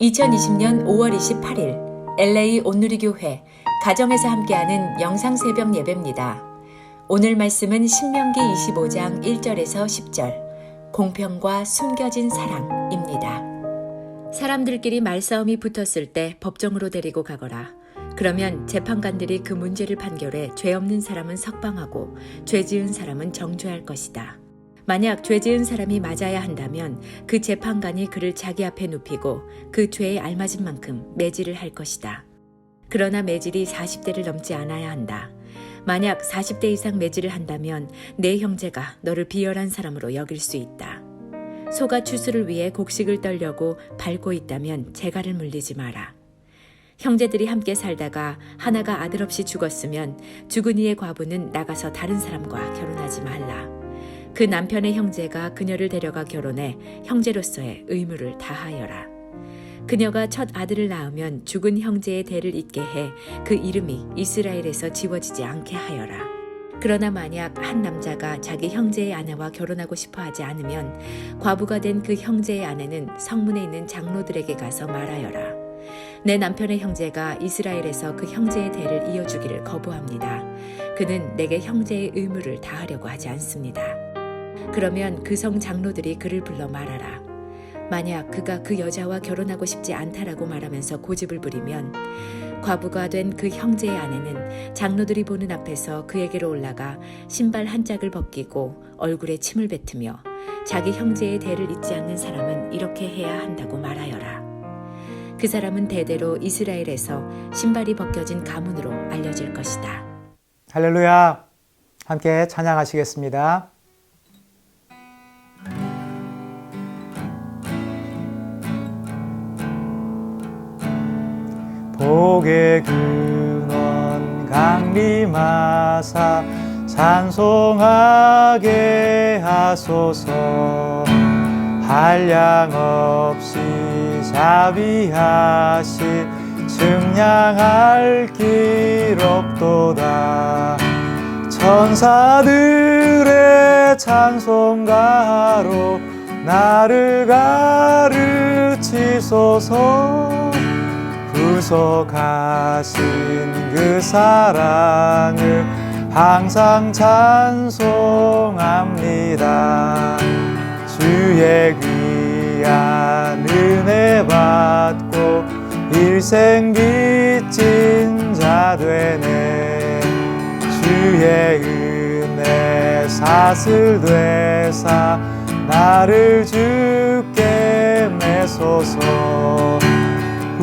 2020년 5월 28일 LA 온누리교회 가정에서 함께하는 영상 새벽 예배입니다. 오늘 말씀은 신명기 25장 1절에서 10절 공평과 숨겨진 사랑입니다. 사람들끼리 말싸움이 붙었을 때 법정으로 데리고 가거라. 그러면 재판관들이 그 문제를 판결해 죄 없는 사람은 석방하고 죄 지은 사람은 정죄할 것이다. 만약 죄 지은 사람이 맞아야 한다면 그 재판관이 그를 자기 앞에 눕히고 그 죄에 알맞은 만큼 매질을 할 것이다. 그러나 매질이 40대를 넘지 않아야 한다. 만약 40대 이상 매질을 한다면 내 형제가 너를 비열한 사람으로 여길 수 있다. 소가 추수를 위해 곡식을 떨려고 밟고 있다면 재갈을 물리지 마라. 형제들이 함께 살다가 하나가 아들 없이 죽었으면 죽은 이의 과부는 나가서 다른 사람과 결혼하지 말라. 그 남편의 형제가 그녀를 데려가 결혼해 형제로서의 의무를 다하여라. 그녀가 첫 아들을 낳으면 죽은 형제의 대를 잇게 해 그 이름이 이스라엘에서 지워지지 않게 하여라. 그러나 만약 한 남자가 자기 형제의 아내와 결혼하고 싶어 하지 않으면 과부가 된 그 형제의 아내는 성문에 있는 장로들에게 가서 말하여라. 내 남편의 형제가 이스라엘에서 그 형제의 대를 이어주기를 거부합니다. 그는 내게 형제의 의무를 다하려고 하지 않습니다. 그러면 그 성 장로들이 그를 불러 말하라. 만약 그가 그 여자와 결혼하고 싶지 않다라고 말하면서 고집을 부리면 과부가 된 그 형제의 아내는 장로들이 보는 앞에서 그에게로 올라가 신발 한 짝을 벗기고 얼굴에 침을 뱉으며 자기 형제의 대를 잇지 않는 사람은 이렇게 해야 한다고 말하여라. 그 사람은 대대로 이스라엘에서 신발이 벗겨진 가문으로 알려질 것이다. 할렐루야. 함께 찬양하시겠습니다. 복의 근원 강림하사 찬송하게 하소서. 한량 없이 자비하시 측량할 길 없도다. 천사들의 찬송가로 나를 가르치소서. 구속하신 그 사랑을 항상 찬송합니다. 주의 귀한 은혜 받고 일생 빚진 자 되네. 주의 은혜 사슬 되사 나를 주께 매소서.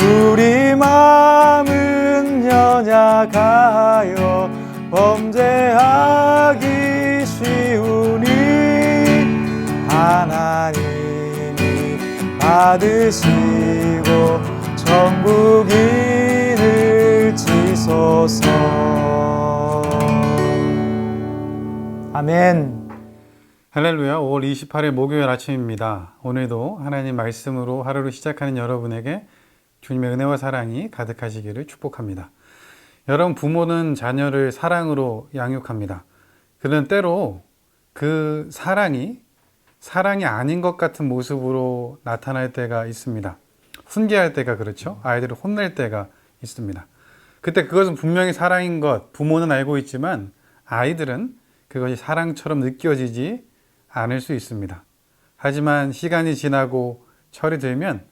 우리 마음은 연약하여 범죄하기 쉬우니 하나님이 받으시고 천국인을 치소서. 아멘. 할렐루야. 5월 28일 목요일 아침입니다. 오늘도 하나님 말씀으로 하루를 시작하는 여러분에게 주님의 은혜와 사랑이 가득하시기를 축복합니다. 여러분, 부모는 자녀를 사랑으로 양육합니다. 그런데 때로 그 사랑이 아닌 것 같은 모습으로 나타날 때가 있습니다. 훈계할 때가 그렇죠. 아이들을 혼낼 때가 있습니다. 그때 그것은 분명히 사랑인 것, 부모는 알고 있지만 아이들은 그것이 사랑처럼 느껴지지 않을 수 있습니다. 하지만 시간이 지나고 철이 들면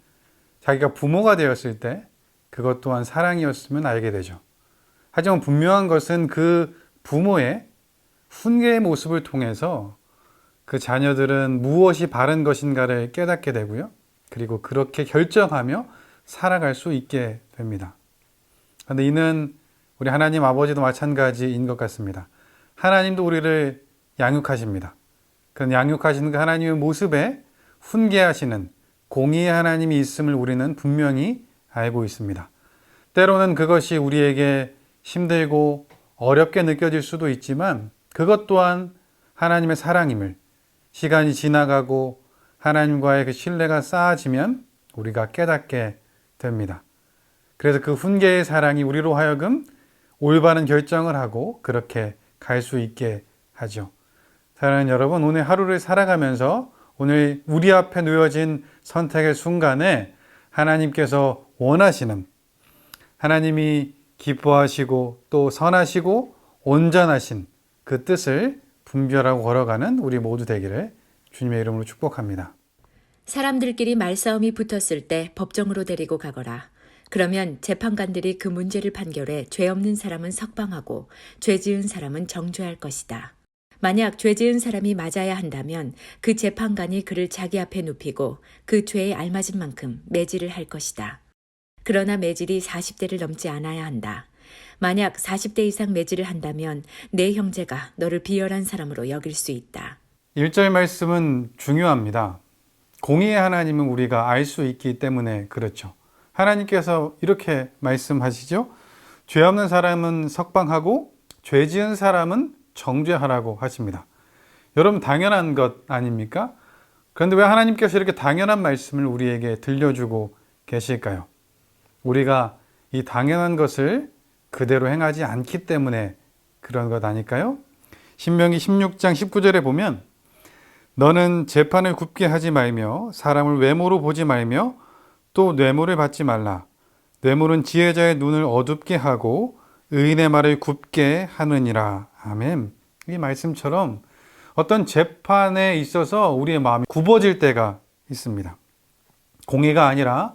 자기가 부모가 되었을 때 그것 또한 사랑이었으면 알게 되죠. 하지만 분명한 것은 그 부모의 훈계의 모습을 통해서 그 자녀들은 무엇이 바른 것인가를 깨닫게 되고요. 그리고 그렇게 결정하며 살아갈 수 있게 됩니다. 그런데 이는 우리 하나님 아버지도 마찬가지인 것 같습니다. 하나님도 우리를 양육하십니다. 그런 양육하시는 그 하나님의 모습에 훈계하시는 공의의 하나님이 있음을 우리는 분명히 알고 있습니다. 때로는 그것이 우리에게 힘들고 어렵게 느껴질 수도 있지만 그것 또한 하나님의 사랑임을 시간이 지나가고 하나님과의 그 신뢰가 쌓아지면 우리가 깨닫게 됩니다. 그래서 그 훈계의 사랑이 우리로 하여금 올바른 결정을 하고 그렇게 갈 수 있게 하죠. 사랑하는 여러분, 오늘 하루를 살아가면서 오늘 우리 앞에 놓여진 선택의 순간에 하나님께서 원하시는, 하나님이 기뻐하시고 또 선하시고 온전하신 그 뜻을 분별하고 걸어가는 우리 모두 되기를 주님의 이름으로 축복합니다. 사람들끼리 말싸움이 붙었을 때 법정으로 데리고 가거라. 그러면 재판관들이 그 문제를 판결해 죄 없는 사람은 석방하고 죄 지은 사람은 정죄할 것이다. 만약 죄 지은 사람이 맞아야 한다면 그 재판관이 그를 자기 앞에 눕히고 그 죄에 알맞은 만큼 매질을 할 것이다. 그러나 매질이 40대를 넘지 않아야 한다. 만약 40대 이상 매질을 한다면 내 형제가 너를 비열한 사람으로 여길 수 있다. 1절 말씀은 중요합니다. 공의의 하나님은 우리가 알 수 있기 때문에 그렇죠. 하나님께서 이렇게 말씀하시죠. 죄 없는 사람은 석방하고 죄 지은 사람은 정죄하라고 하십니다. 여러분, 당연한 것 아닙니까? 그런데 왜 하나님께서 이렇게 당연한 말씀을 우리에게 들려주고 계실까요? 우리가 이 당연한 것을 그대로 행하지 않기 때문에 그런 것 아닐까요? 신명기 16장 19절에 보면 너는 재판을 굽게 하지 말며 사람을 외모로 보지 말며 또 뇌물을 받지 말라. 뇌물은 지혜자의 눈을 어둡게 하고 의인의 말을 굽게 하느니라. 아멘. 이 말씀처럼 어떤 재판에 있어서 우리의 마음이 굽어질 때가 있습니다. 공의가 아니라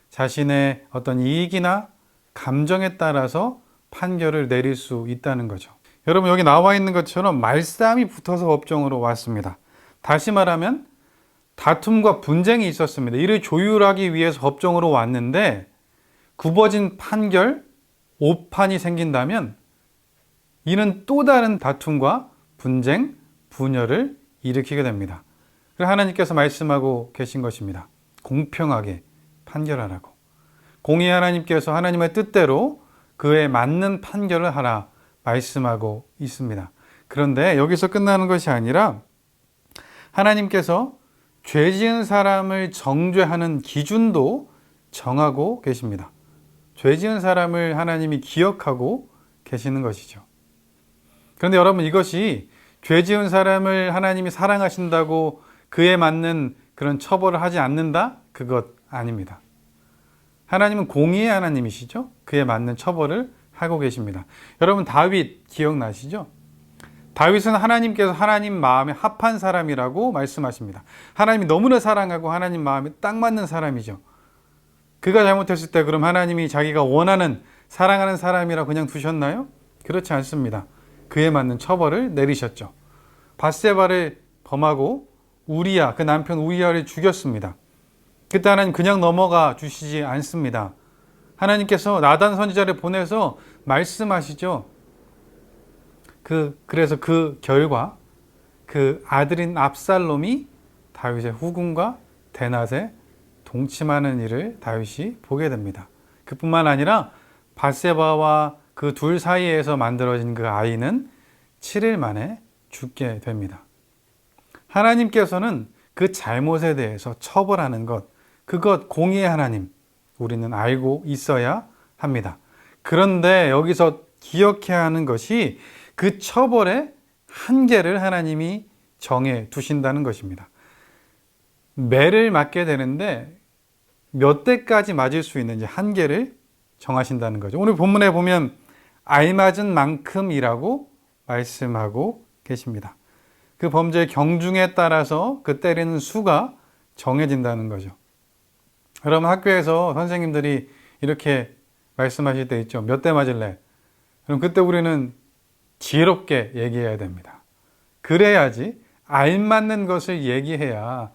자신의 어떤 이익이나 감정에 따라서 판결을 내릴 수 있다는 거죠. 여러분, 여기 나와 있는 것처럼 말싸움이 붙어서 법정으로 왔습니다. 다시 말하면 다툼과 분쟁이 있었습니다. 이를 조율하기 위해서 법정으로 왔는데 굽어진 판결, 오판이 생긴다면 이는 또 다른 다툼과 분쟁, 분열을 일으키게 됩니다. 그래서 하나님께서 말씀하고 계신 것입니다. 공평하게 판결하라고. 공의 하나님께서 하나님의 뜻대로 그에 맞는 판결을 하라 말씀하고 있습니다. 그런데 여기서 끝나는 것이 아니라 하나님께서 죄 지은 사람을 정죄하는 기준도 정하고 계십니다. 죄 지은 사람을 하나님이 기억하고 계시는 것이죠. 그런데 여러분, 이것이 죄 지은 사람을 하나님이 사랑하신다고 그에 맞는 그런 처벌을 하지 않는다? 그것 아닙니다. 하나님은 공의의 하나님이시죠? 그에 맞는 처벌을 하고 계십니다. 여러분, 다윗 기억나시죠? 다윗은 하나님께서 하나님 마음에 합한 사람이라고 말씀하십니다. 하나님이 너무나 사랑하고 하나님 마음에 딱 맞는 사람이죠. 그가 잘못했을 때 그럼 하나님이 자기가 원하는 사랑하는 사람이라 그냥 두셨나요? 그렇지 않습니다. 그에 맞는 처벌을 내리셨죠. 밧세바를 범하고 우리야, 그 남편 우리야를 죽였습니다. 그때 하나님 그냥 넘어가 주시지 않습니다. 하나님께서 나단 선지자를 보내서 말씀하시죠. 그래서 그 결과 그 아들인 압살롬이 다윗의 후궁과 대낮에 동침하는 일을 다윗이 보게 됩니다. 그뿐만 아니라 밧세바와 그 둘 사이에서 만들어진 그 아이는 7일 만에 죽게 됩니다. 하나님께서는 그 잘못에 대해서 처벌하는 것, 그것 공의의 하나님, 우리는 알고 있어야 합니다. 그런데 여기서 기억해야 하는 것이 그 처벌의 한계를 하나님이 정해 두신다는 것입니다. 매를 맞게 되는데 몇 대까지 맞을 수 있는지 한계를 정하신다는 거죠. 오늘 본문에 보면 알맞은 만큼이라고 말씀하고 계십니다. 그 범죄의 경중에 따라서 그 때리는 수가 정해진다는 거죠. 여러분, 학교에서 선생님들이 이렇게 말씀하실 때 있죠. 몇 대 맞을래? 그럼 그때 우리는 지혜롭게 얘기해야 됩니다. 그래야지 알맞는 것을 얘기해야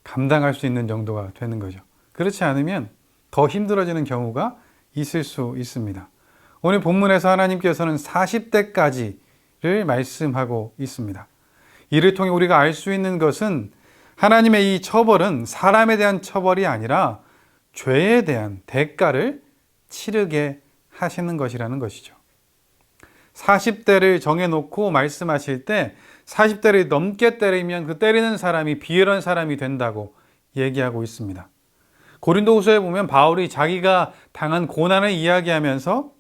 감당할 수 있는 정도가 되는 거죠. 그렇지 않으면 더 힘들어지는 경우가 있을 수 있습니다. 오늘 본문에서 하나님께서는 40대까지를 말씀하고 있습니다. 이를 통해 우리가 알 수 있는 것은 하나님의 이 처벌은 사람에 대한 처벌이 아니라 죄에 대한 대가를 치르게 하시는 것이라는 것이죠. 40대를 정해놓고 말씀하실 때 40대를 넘게 때리면 그 때리는 사람이 비열한 사람이 된다고 얘기하고 있습니다. 고린도후서에 보면 바울이 자기가 당한 고난을 이야기하면서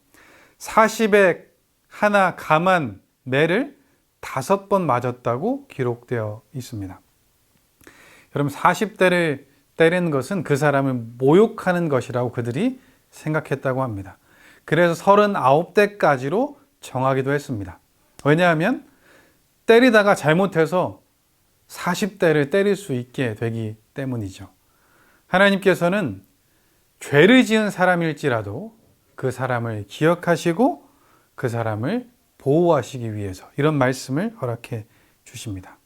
40에 하나 감한 매를 5번 맞았다고 기록되어 있습니다. 여러분, 40대를 때리는 것은 그 사람을 모욕하는 것이라고 그들이 생각했다고 합니다. 그래서 39대까지로 정하기도 했습니다. 왜냐하면 때리다가 잘못해서 40대를 때릴 수 있게 되기 때문이죠. 하나님께서는 죄를 지은 사람일지라도 그 사람을 기억하시고 그 사람을 보호하시기 위해서 이런 말씀을 허락해 주십니다.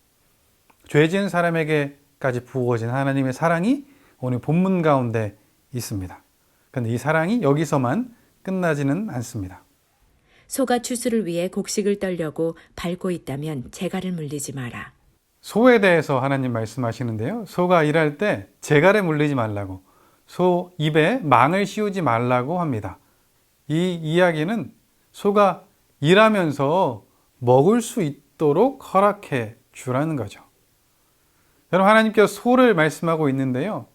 죄 지은 사람에게까지 부어진 하나님의 사랑이 오늘 본문 가운데 있습니다. 그런데 이 사랑이 여기서만 끝나지는 않습니다. 소가 추수를 위해 곡식을 떨려고 밟고 있다면 재갈을 물리지 마라. 소에 대해서 하나님 말씀하시는데요. 소가 일할 때 재갈에 물리지 말라고, 소 입에 망을 씌우지 말라고 합니다. 이 이야기는 소가 일하면서 먹을 수 있도록 허락해 주라는 거죠. 여러분, 하나님께서 소를 말씀하고 있는데요.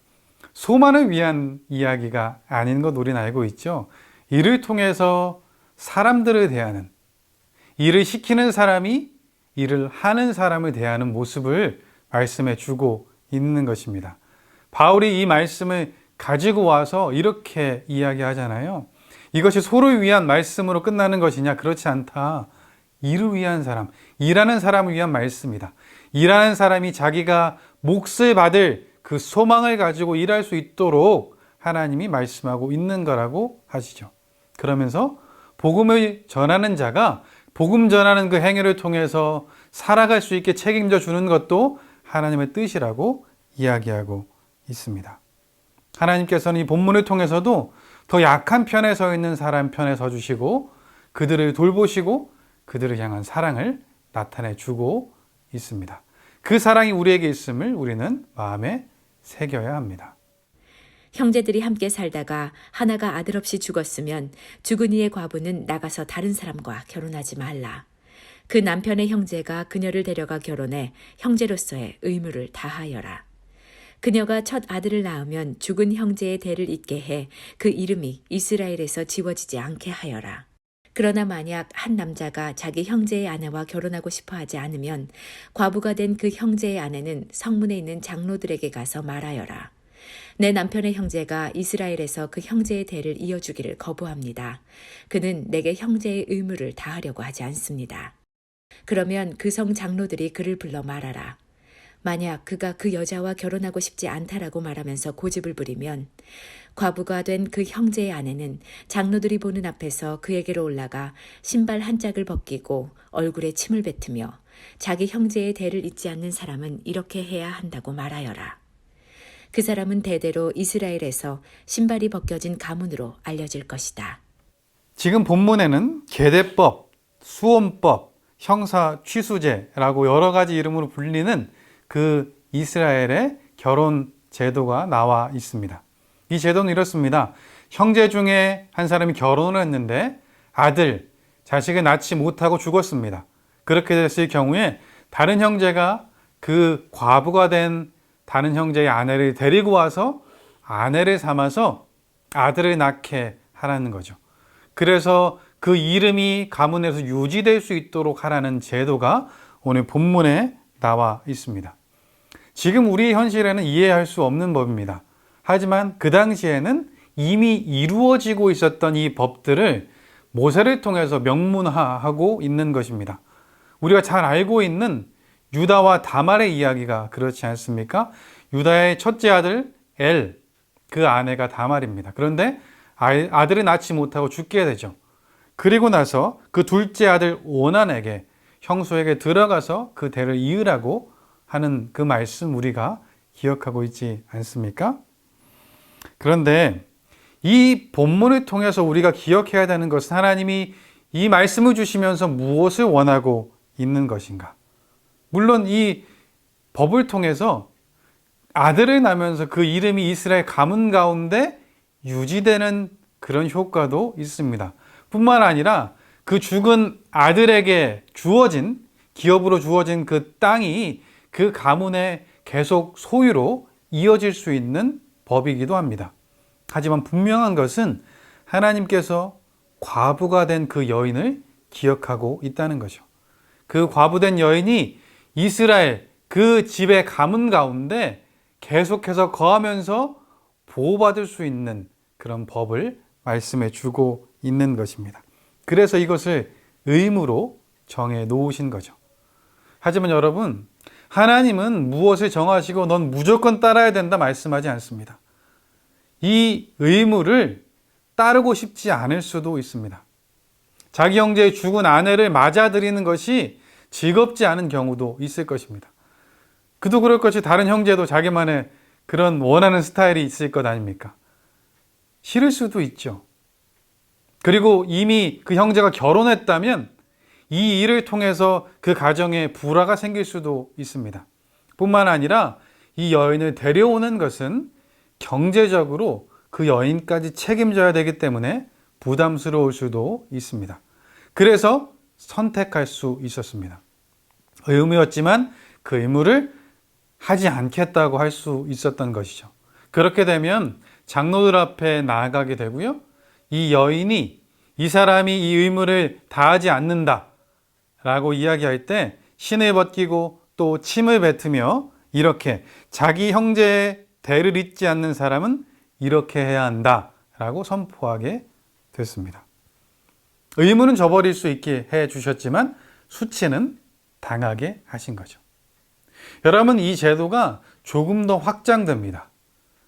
소만을 위한 이야기가 아닌 것 우리는 알고 있죠. 이를 통해서 사람들을 대하는, 일을 시키는 사람이 일을 하는 사람을 대하는 모습을 말씀해 주고 있는 것입니다. 바울이 이 말씀을 가지고 와서 이렇게 이야기하잖아요. 이것이 소를 위한 말씀으로 끝나는 것이냐? 그렇지 않다. 일을 위한 사람, 일하는 사람을 위한 말씀이다. 일하는 사람이 자기가 몫을 받을 그 소망을 가지고 일할 수 있도록 하나님이 말씀하고 있는 거라고 하시죠. 그러면서 복음을 전하는 자가 복음 전하는 그 행위를 통해서 살아갈 수 있게 책임져 주는 것도 하나님의 뜻이라고 이야기하고 있습니다. 하나님께서는 이 본문을 통해서도 더 약한 편에 서 있는 사람 편에 서 주시고 그들을 돌보시고 그들을 향한 사랑을 나타내 주고 있습니다. 그 사랑이 우리에게 있음을 우리는 마음에 새겨야 합니다. 형제들이 함께 살다가 하나가 아들 없이 죽었으면 죽은 이의 과부는 나가서 다른 사람과 결혼하지 말라. 그 남편의 형제가 그녀를 데려가 결혼해 형제로서의 의무를 다하여라. 그녀가 첫 아들을 낳으면 죽은 형제의 대를 잇게 해 그 이름이 이스라엘에서 지워지지 않게 하여라. 그러나 만약 한 남자가 자기 형제의 아내와 결혼하고 싶어 하지 않으면 과부가 된 그 형제의 아내는 성문에 있는 장로들에게 가서 말하여라. 내 남편의 형제가 이스라엘에서 그 형제의 대를 이어주기를 거부합니다. 그는 내게 형제의 의무를 다하려고 하지 않습니다. 그러면 그 성 장로들이 그를 불러 말하라. 만약 그가 그 여자와 결혼하고 싶지 않다라고 말하면서 고집을 부리면 과부가 된 그 형제의 아내는 장로들이 보는 앞에서 그에게로 올라가 신발 한 짝을 벗기고 얼굴에 침을 뱉으며 자기 형제의 대를 잇지 않는 사람은 이렇게 해야 한다고 말하여라. 그 사람은 대대로 이스라엘에서 신발이 벗겨진 가문으로 알려질 것이다. 지금 본문에는 계대법, 수혼법, 형사 취수제라고 여러 가지 이름으로 불리는 그 이스라엘의 결혼 제도가 나와 있습니다. 이 제도는 이렇습니다. 형제 중에 한 사람이 결혼을 했는데 아들, 자식을 낳지 못하고 죽었습니다. 그렇게 됐을 경우에 다른 형제가 그 과부가 된 다른 형제의 아내를 데리고 와서 아내를 삼아서 아들을 낳게 하라는 거죠. 그래서 그 이름이 가문에서 유지될 수 있도록 하라는 제도가 오늘 본문에 나와 있습니다. 지금 우리 현실에는 이해할 수 없는 법입니다. 하지만 그 당시에는 이미 이루어지고 있었던 이 법들을 모세를 통해서 명문화하고 있는 것입니다. 우리가 잘 알고 있는 유다와 다말의 이야기가 그렇지 않습니까? 유다의 첫째 아들 엘, 그 아내가 다말입니다. 그런데 아들을 낳지 못하고 죽게 되죠. 그리고 나서 그 둘째 아들 오난에게 형수에게 들어가서 그 대를 이으라고 하는 그 말씀 우리가 기억하고 있지 않습니까? 그런데 이 본문을 통해서 우리가 기억해야 되는 것은 하나님이 이 말씀을 주시면서 무엇을 원하고 있는 것인가? 물론 이 법을 통해서 아들을 낳으면서 그 이름이 이스라엘 가문 가운데 유지되는 그런 효과도 있습니다. 뿐만 아니라 그 죽은 아들에게 주어진, 기업으로 주어진 그 땅이 그 가문의 계속 소유로 이어질 수 있는 법이기도 합니다. 하지만 분명한 것은 하나님께서 과부가 된 그 여인을 기억하고 있다는 거죠. 그 과부된 여인이 이스라엘 그 집의 가문 가운데 계속해서 거하면서 보호받을 수 있는 그런 법을 말씀해 주고 있는 것입니다. 그래서 이것을 의무로 정해 놓으신 거죠. 하지만 여러분, 하나님은 무엇을 정하시고 넌 무조건 따라야 된다 말씀하지 않습니다. 이 의무를 따르고 싶지 않을 수도 있습니다. 자기 형제의 죽은 아내를 맞아들이는 것이 즐겁지 않은 경우도 있을 것입니다. 그도 그럴 것이 다른 형제도 자기만의 그런 원하는 스타일이 있을 것 아닙니까? 싫을 수도 있죠. 그리고 이미 그 형제가 결혼했다면 이 일을 통해서 그 가정에 불화가 생길 수도 있습니다. 뿐만 아니라 이 여인을 데려오는 것은 경제적으로 그 여인까지 책임져야 되기 때문에 부담스러울 수도 있습니다. 그래서 선택할 수 있었습니다. 의무였지만 그 의무를 하지 않겠다고 할 수 있었던 것이죠. 그렇게 되면 장로들 앞에 나아가게 되고요. 이 여인이 이 사람이 이 의무를 다하지 않는다 라고 이야기할 때 신을 벗기고 또 침을 뱉으며 이렇게 자기 형제의 대를 잇지 않는 사람은 이렇게 해야 한다 라고 선포하게 됐습니다. 의무는 저버릴 수 있게 해 주셨지만 수치는 당하게 하신 거죠. 여러분, 이 제도가 조금 더 확장됩니다.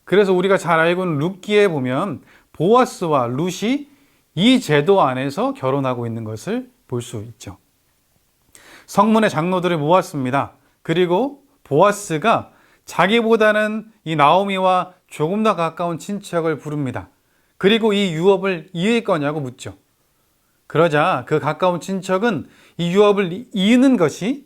그래서 우리가 잘 알고 있는 룻기에 보면 보아스와 룻이 이 제도 안에서 결혼하고 있는 것을 볼 수 있죠. 성문의 장로들을 모았습니다. 그리고 보아스가 자기보다는 이 나오미와 조금 더 가까운 친척을 부릅니다. 그리고 이 유업을 이을 거냐고 묻죠. 그러자 그 가까운 친척은 이 유업을 이으는 것이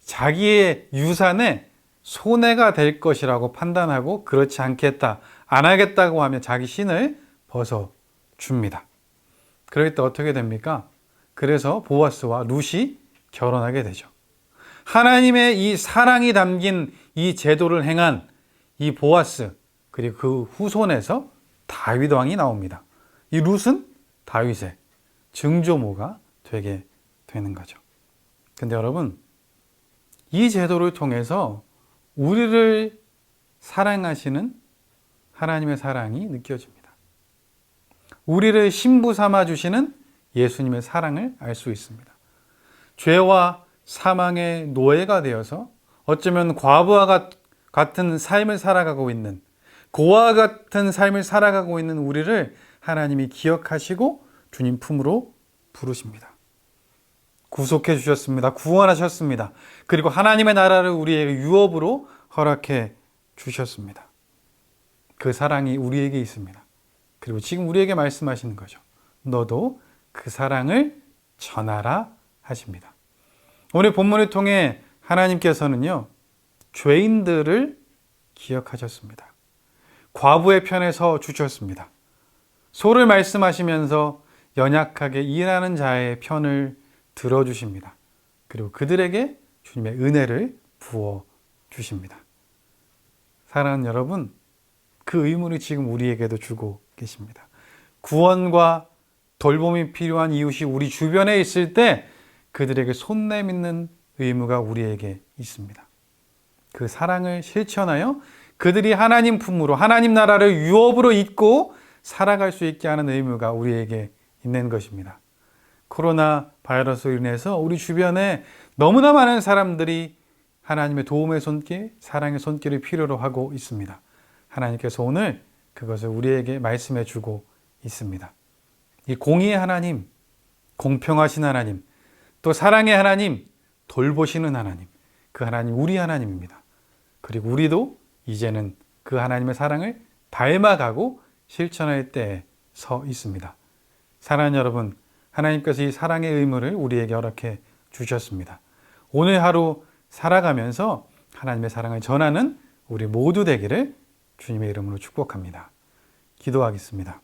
자기의 유산에 손해가 될 것이라고 판단하고 그렇지 않겠다, 안 하겠다고 하며 자기 신을 벗어줍니다. 그럴 때 어떻게 됩니까? 그래서 보아스와 룻이 결혼하게 되죠. 하나님의 이 사랑이 담긴 이 제도를 행한 이 보아스, 그리고 그 후손에서 다윗 왕이 나옵니다. 이 룻은 다윗의 증조모가 되게 되는 거죠. 근데 여러분, 이 제도를 통해서 우리를 사랑하시는 하나님의 사랑이 느껴집니다. 우리를 신부 삼아 주시는 예수님의 사랑을 알 수 있습니다. 죄와 사망의 노예가 되어서 어쩌면 과부와 같은 삶을 살아가고 있는, 고아와 같은 삶을 살아가고 있는 우리를 하나님이 기억하시고 주님 품으로 부르십니다. 구속해 주셨습니다. 구원하셨습니다. 그리고 하나님의 나라를 우리에게 유업으로 허락해 주셨습니다. 그 사랑이 우리에게 있습니다. 그리고 지금 우리에게 말씀하시는 거죠. 너도 그 사랑을 전하라 하십니다. 오늘 본문을 통해 하나님께서는요, 죄인들을 기억하셨습니다. 과부의 편에 서 주셨습니다. 소를 말씀하시면서 연약하게 일하는 자의 편을 들어주십니다. 그리고 그들에게 주님의 은혜를 부어 주십니다. 사랑하는 여러분, 그 의무를 지금 우리에게도 주고 계십니다. 구원과 돌봄이 필요한 이웃이 우리 주변에 있을 때 그들에게 손 내밀는 의무가 우리에게 있습니다. 그 사랑을 실천하여 그들이 하나님 품으로, 하나님 나라를 유업으로 잇고 살아갈 수 있게 하는 의무가 우리에게 있는 것입니다. 코로나 바이러스로 인해서 우리 주변에 너무나 많은 사람들이 하나님의 도움의 손길, 사랑의 손길을 필요로 하고 있습니다. 하나님께서 오늘 그것을 우리에게 말씀해 주고 있습니다. 이 공의의 하나님, 공평하신 하나님, 또 사랑의 하나님, 돌보시는 하나님, 그 하나님 우리 하나님입니다. 그리고 우리도 이제는 그 하나님의 사랑을 닮아가고 실천할 때에 서 있습니다. 사랑하는 여러분, 하나님께서 이 사랑의 의무를 우리에게 허락해 주셨습니다. 오늘 하루 살아가면서 하나님의 사랑을 전하는 우리 모두 되기를 주님의 이름으로 축복합니다. 기도하겠습니다.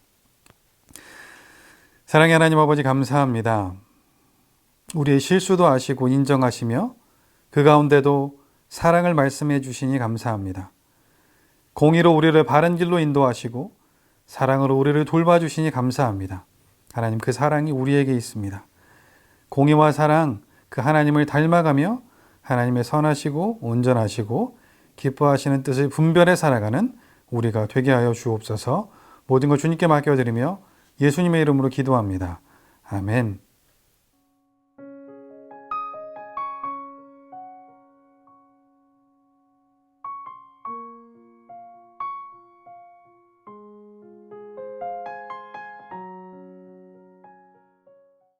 사랑의 하나님 아버지, 감사합니다. 우리의 실수도 아시고 인정하시며 그 가운데도 사랑을 말씀해 주시니 감사합니다. 공의로 우리를 바른 길로 인도하시고 사랑으로 우리를 돌봐주시니 감사합니다. 하나님, 그 사랑이 우리에게 있습니다. 공의와 사랑, 그 하나님을 닮아가며 하나님의 선하시고 온전하시고 기뻐하시는 뜻을 분별해 살아가는 우리가 되게 하여 주옵소서. 모든 것 주님께 맡겨드리며 예수님의 이름으로 기도합니다. 아멘.